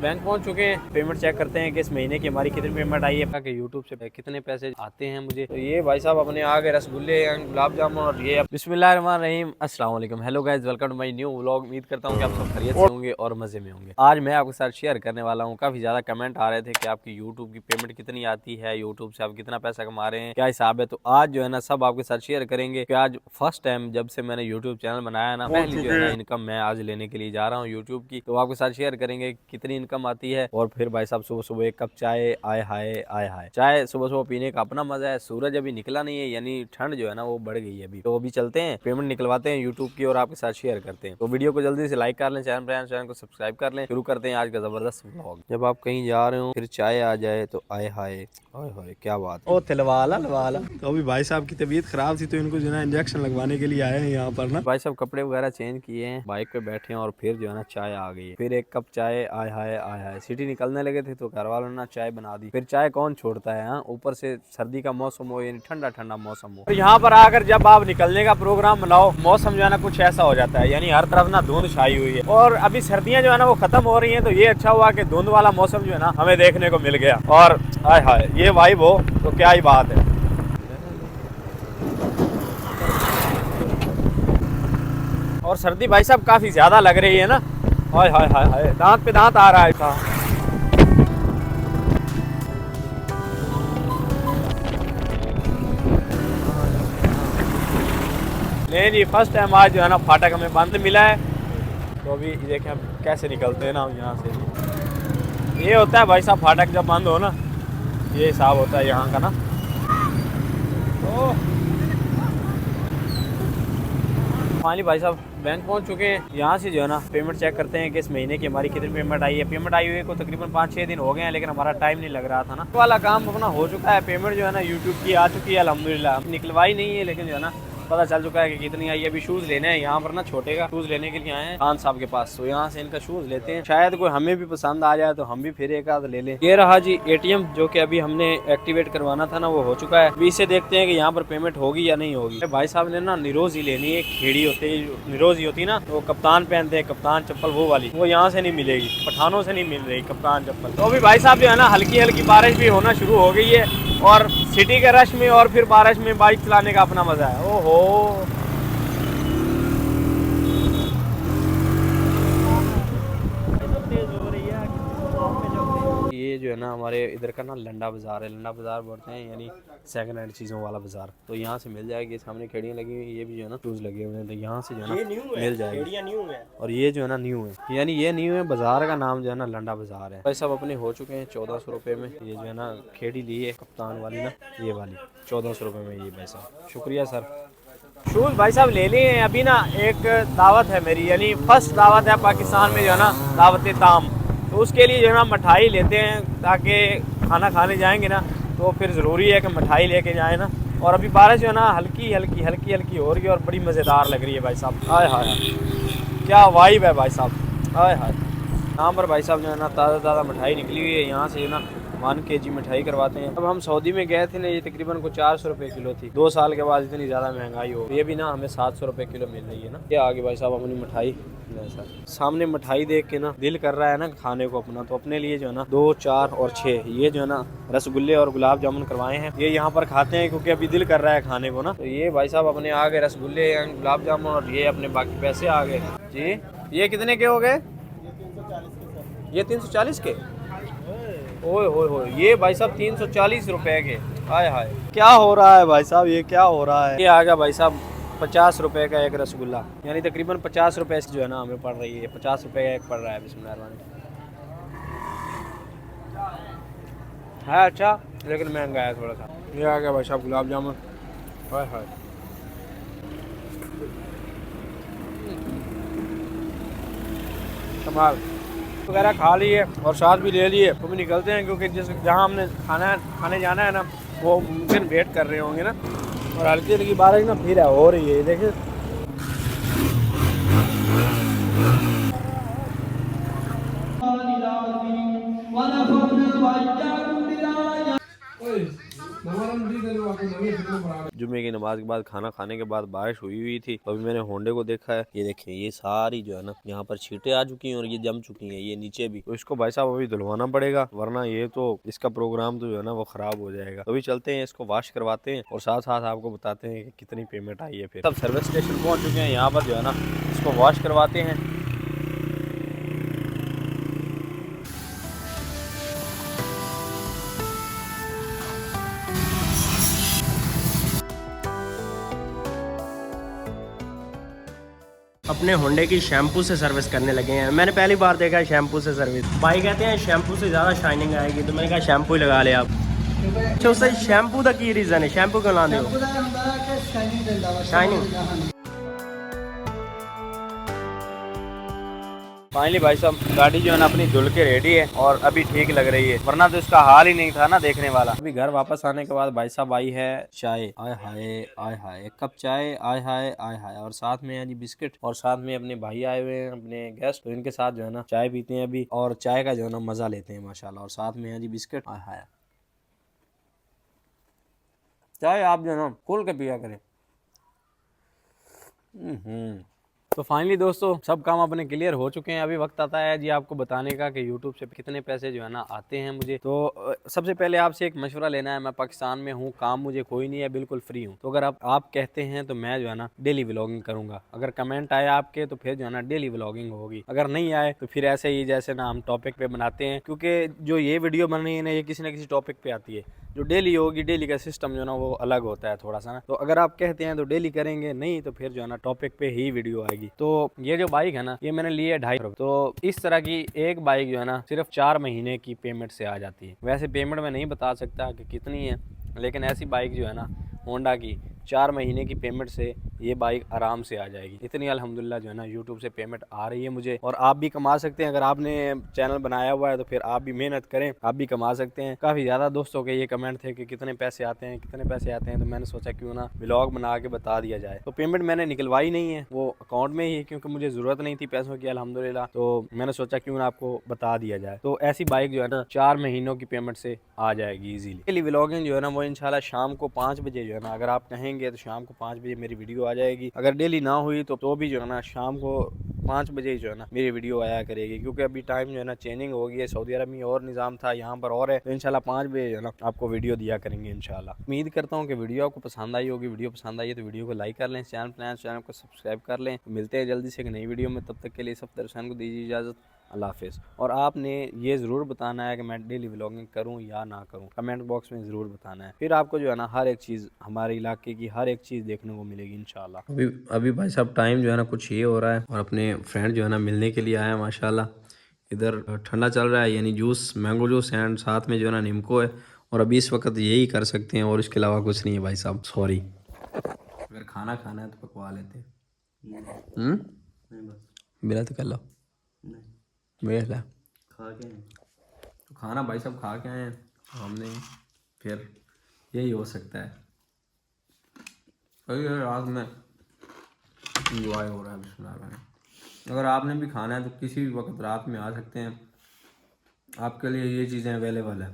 Bank पहुंच चुके हैं। पेमेंट चेक करते हैं कि इस महीने की हमारी कितनी पेमेंट आई है, कि यूट्यूब से कितने पैसे आते हैं मुझे। तो ये भाई साहब अपने आ गए रसगुल्ले, गुलाब जामुन और ये बिस्मिल्लाहिर्रहमानिर्रहीम, अस्सलाम वालेकुम, hello guys, welcome to my new vlog. उम्मीद करता हूँ कि आप सब खैरियत से होंगे और मजे में होंगे। आज मैं आपके साथ शेयर करने वाला हूँ। काफी ज्यादा कमेंट आ रहे थे कि आपकी यूट्यूब की पेमेंट कितनी आती है, यूट्यूब से आप कितना पैसा कमा रहे हैं, क्या हिसाब है। तो आज जो है ना सब आपके साथ शेयर करेंगे कि आज फर्स्ट टाइम जब से मैंने यूट्यूब चैनल बनाया ना, पहली जो है ना इनकम मैं आज लेने के लिए जा रहा हूँ यूट्यूब की। तो आपके साथ शेयर करेंगे कितनी इनकम आती है। और फिर भाई साहब सुबह सुबह एक कप चाय, आय हाय आय हाय, चाय सुबह सुबह पीने का अपना मजा है। सूरज अभी निकला नहीं है, यानी ठंड जो है ना वो बढ़ गई है अभी। तो अभी चलते हैं, पेमेंट निकलवाते हैं यूट्यूब की और आपके साथ शेयर करते हैं। तो वीडियो को जल्दी से लाइक कर लें, चैनल को सब्सक्राइब कर लें। शुरू करते हैं आज का जबरदस्त व्लॉग। जब आप कहीं जा रहे हो फिर चाय आ जाए तो आय हाय क्या बात है। ओ तिलवाला लवाला। तो अभी भाई साहब की तबीयत खराब थी तो इनको जो है इंजेक्शन लगवाने के लिए आए हैं यहाँ पर ना। भाई साहब कपड़े वगैरह चेंज किए हैं, बाइक पे बैठे हैं और फिर जो है ना चाय आ गई है। फिर एक कप चाय, आय हाय सिटी निकलने लगे थे तो घर वालों ने चाय बना दी। फिर चाय कौन छोड़ता है, ऊपर से सर्दी का मौसम हो, यानी ठंडा ठंडा मौसम हो। तो यहाँ पर आकर जब आप निकलने का प्रोग्राम बनाओ, मौसम जो है ना कुछ ऐसा हो जाता है, यानी हर तरफ ना धुंध छाई हुई है। और अभी सर्दियाँ जो है ना वो खत्म हो रही है, तो ये अच्छा हुआ कि धुंध वाला मौसम जो है ना हमें देखने को मिल गया। और आय हाय ये वाइब हो तो क्या ही बात है। और सर्दी भाई साहब काफी ज्यादा लग रही है ना। हाय हाय हाय हाय, दांत पे दांत आ रहा है था। नहीं जी, फर्स्ट टाइम आज जो है ना फाटक हमें बंद मिला है। तो अभी देखें हम कैसे निकलते हैं ना यहाँ से। ये होता है भाई साहब, फाटक जब बंद हो ना, ये हिसाब होता है यहाँ का ना। फाइनली भाई साहब बैंक पहुंच चुके हैं। यहाँ से जो है ना पेमेंट चेक करते हैं कि इस महीने की हमारी कितनी पेमेंट आई है। पेमेंट आई हुई को तकरीबन 5-6 दिन हो गए हैं, लेकिन हमारा टाइम नहीं लग रहा था ना। वाला काम अपना हो चुका है। पेमेंट जो है ना यूट्यूब की आ चुकी है अल्हम्दुलिल्लाह। निकलवाई नहीं है, लेकिन जो है ना पता चल चुका है कि कितनी आई है। अभी शूज लेने हैं यहाँ पर ना, छोटे का शूज लेने के लिए आए हैं खान साहब के पास। तो यहाँ से इनका शूज लेते हैं, शायद कोई हमें भी पसंद आ जाए तो हम भी फिर एक आध ले लें। ये रहा जी एटीएम, जो कि अभी हमने एक्टिवेट करवाना था ना, वो हो चुका है। अभी इसे देखते हैं कि यहाँ पर पेमेंट होगी या नहीं होगी। भाई साहब ने ना निरोज ही लेनी है, खेड़ी होती है निरोज ही होती ना, तो कप्तान पहनते हैं, कप्तान चप्पल वो वाली, वो यहाँ से नहीं मिलेगी, पठानों से नहीं मिल रही कप्तान चप्पल। तो अभी भाई साहब जो है ना हल्की हल्की बारिश भी होना शुरू हो गई है, और सिटी के रश में और फिर बारिश में बाइक चलाने का अपना मजा है। ओहो ये जो है ना हमारे इधर का ना लंडा बाजार है। लंडा बाजार बोलते हैं, यानी सेकंड हैंड चीज़ों वाला बाजार। तो यहाँ से मिल जाएगी। सामने खेड़ियाँ लगी हुई, ये भी जो है ना शूज लगे हुए हैं, तो यहाँ से जो है ना मिल जाएगी। और ये जो है ना न्यू है, यानी ये न्यू है। बाजार का नाम जो है ना लंडा बाजार है। भाई सब अपने हो चुके हैं 1400 रुपये में। ये जो है ना खेड़ी ली है कप्तान वाली ना, ये वाली 1400 रुपये में। ये भाई साहब शुक्रिया सर। शूज़ भाई साहब ले लिए हैं। अभी ना एक दावत है मेरी, यानी फर्स्ट दावत है पाकिस्तान में जो है ना, दावत ताम। तो उसके लिए जो है ना मिठाई लेते हैं, ताकि खाना खाने जाएंगे ना तो फिर ज़रूरी है कि मिठाई लेके जाएं ना। और अभी बारिश जो है ना हल्की हल्की हो रही है और बड़ी मज़ेदार लग रही है भाई साहब। हाय हाय क्या वाइब है भाई साहब, हाय हाय। यहाँ पर भाई साहब जो है ना ताज़ा मिठाई निकली हुई है। यहाँ से ना 1 kg मिठाई करवाते हैं। अब हम सऊदी में गए थे ना, ये तकरीबन को 400 रुपये किलो थी। 2 साल के बाद इतनी ज़्यादा महंगाई हो, ये भी ना हमें 700 रुपये किलो मिल रही है ना। ये आगे भाई साहब अपनी मिठाई, सामने मिठाई देख के ना दिल कर रहा है ना खाने को अपना। तो अपने लिए जो है ना 2, 4 और 6 ये जो है ना रसगुल्ले और गुलाब जामुन करवाए हैं। ये यहाँ पर खाते हैं क्योंकि अभी दिल कर रहा है खाने को ना। तो ये भाई साहब अपने आ गए रसगुल्ले, गुलाब जामुन, और ये अपने बाकी पैसे आ गए जी। ये कितने के हो गए? ये 340 के। ओए होए होए, ये भाई साहब 340 रुपए के। हाय हाय क्या हो रहा है भाई साहब, ये क्या हो रहा है। ये आ गया भाई साहब 50 रुपए का एक रसगुल्ला, यानी तकरीबन 50 रुपए जो है ना हमें पड़ रही है। 50 रुपए का एक पड़ रहा है। बिस्मिल्लाह है अच्छा, लेकिन महंगा है थोड़ा सा। ये आ गया भाई साहब गुलाब जामुन। हाय हाय कमाल वगैरह खा लिए और साथ भी ले लिए। तो भी निकलते हैं, क्योंकि जिस जहाँ हमने खाने जाना है ना, वो मुमकिन वेट कर रहे होंगे ना। और हल्की हल्की बारिश ना फिर हो रही है, देखिए। जुम्मे की नमाज के बाद खाना खाने के बाद बारिश हुई थी, तो अभी मैंने होंडे को देखा है। ये देखें, ये सारी जो है ना यहाँ पर छींटे आ चुकी हैं और ये जम चुकी हैं, ये नीचे भी। तो इसको भाई साहब अभी धुलवाना पड़ेगा, वरना ये तो इसका प्रोग्राम तो जो है ना वो खराब हो जाएगा। तो अभी चलते हैं, इसको वॉश करवाते हैं और साथ साथ आपको बताते हैं कि कितनी पेमेंट आई है। फिर सब सर्विस स्टेशन पहुँच चुके हैं, यहाँ पर जो है ना इसको वॉश करवाते हैं। अपने होंडे की शैम्पू से सर्विस करने लगे हैं। मैंने पहली बार देखा है शैम्पू से सर्विस। भाई कहते हैं शैम्पू से ज़्यादा शाइनिंग आएगी, तो मैंने कहा शैम्पू ही लगा ले आप। अच्छा, उससे शैम्पू का की रीज़न है, शैम्पू क्यों लाते हो? शाइनिंग। फाइनली भाई साहब गाड़ी जो है ना अपनी धुल के रेडी है और अभी ठीक लग रही है, वरना तो इसका हाल ही नहीं था ना देखने वाला। अभी घर वापस आने के बाद भाई साहब आई है चाय, आय हाय आय हाय, एक कप चाय, आय हाय आय हाय, और साथ में है जी बिस्किट, और साथ में अपने भाई आए हुए हैं, अपने गेस्ट, तो इनके साथ जो है ना चाय पीते हैं अभी, और चाय का जो है ना मजा लेते हैं माशाल्लाह। और साथ में है जी बिस्किट, आय हाय। चाय आप जो है ना खोल के पिया करें। तो फाइनली दोस्तों सब काम अपने क्लियर हो चुके हैं। अभी वक्त आता है जी आपको बताने का कि यूट्यूब से कितने पैसे जो है ना आते हैं मुझे। तो सबसे पहले आपसे एक मशवरा लेना है। मैं पाकिस्तान में हूँ, काम मुझे कोई नहीं है, बिल्कुल फ्री हूँ। तो अगर आप कहते हैं तो मैं जो है ना डेली व्लॉगिंग करूँगा। अगर कमेंट आए आपके तो फिर जो है ना डेली व्लॉगिंग होगी, अगर नहीं आए तो फिर ऐसे ही जैसे ना हम टॉपिक पे बनाते हैं, क्योंकि जो ये वीडियो बन रही है ना ये किसी न किसी टॉपिक पे आती है। जो डेली होगी, डेली का सिस्टम जो है ना वो अलग होता है थोड़ा सा ना। तो अगर आप कहते हैं तो डेली करेंगे, नहीं तो फिर जो है ना टॉपिक पे ही वीडियो आएगी। तो ये जो बाइक है ना ये मैंने ली है 250। तो इस तरह की एक बाइक जो है ना सिर्फ 4 महीने की पेमेंट से आ जाती है। वैसे पेमेंट मैं नहीं बता सकता कि कितनी है, लेकिन ऐसी बाइक जो है ना होंडा की 4 महीने की पेमेंट से ये बाइक आराम से आ जाएगी। इतनी अल्हम्दुलिल्लाह जो है ना यूट्यूब से पेमेंट आ रही है मुझे, और आप भी कमा सकते हैं। अगर आपने चैनल बनाया हुआ है तो फिर आप भी मेहनत करें, आप भी कमा सकते हैं। काफ़ी ज़्यादा दोस्तों के ये कमेंट थे कि कितने पैसे आते हैं, कितने पैसे आते हैं, तो मैंने सोचा क्यों ना व्लॉग बना के बता दिया जाए। तो पेमेंट मैंने निकलवाई नहीं है, वो अकाउंट में ही है, क्योंकि मुझे ज़रूरत नहीं थी पैसों की अल्हम्दुलिल्लाह। तो मैंने सोचा क्यों ना आपको बता दिया जाए। तो ऐसी बाइक जो है ना 4 महीनों की पेमेंट से आ जाएगी ईजीली। डेली व्लॉगिंग जो है ना वो इंशाल्लाह शाम को 5 बजे जो है ना, अगर आप कहेंगे तो शाम को 5 बजे मेरी वीडियो आ जाएगी। अगर डेली ना हुई तो भी जो है ना शाम को 5 बजे जो है ना मेरी वीडियो आया करेगी, क्योंकि अभी टाइम जो है ना चेंजिंग हो गई है। सऊदी अरब में और निज़ाम था, यहाँ पर और है। तो इंशाल्लाह 5 बजे जो है ना आपको वीडियो दिया करेंगे इंशाल्लाह। उम्मीद करता हूँ कि वीडियो आपको पसंद आई होगी। वीडियो पसंद आई है तो वीडियो को लाइक कर लें, चैनल को सब्सक्राइब कर लें। तो मिलते हैं जल्दी से एक नई वीडियो में, तब तक के लिए सब दर्शकों को दीजिए इजाज़त। अल्लाह हाफिज़। और आपने ये ज़रूर बताना है कि मैं डेली व्लॉगिंग करूं या ना करूं, कमेंट बॉक्स में ज़रूर बताना है। फिर आपको जो है ना हर एक चीज़, हमारे इलाके की हर एक चीज़ देखने को मिलेगी इंशाल्लाह। अभी भाई साहब टाइम जो है ना कुछ ये हो रहा है, और अपने फ्रेंड जो है ना मिलने के लिए आया माशाल्लाह। इधर ठंडा चल रहा है, यानी जूस, मैंगो जूस, एंड साथ में जो है ना नीमको है। और अभी इस वक्त यही कर सकते हैं, और इसके अलावा कुछ नहीं है भाई साहब, सॉरी। अगर खाना खाना है तो पकवा लेते हैं। मेरा तो कर लो, मेरा खा के तो खाना भाई साहब खा के आए हैं हमने, फिर यही हो सकता है। अभी रात में इंजॉय हो रहा है बिस्मिल्लाह। अगर आपने भी खाना है तो किसी भी वक्त रात में आ सकते हैं, आपके लिए ये चीज़ें अवेलेबल है।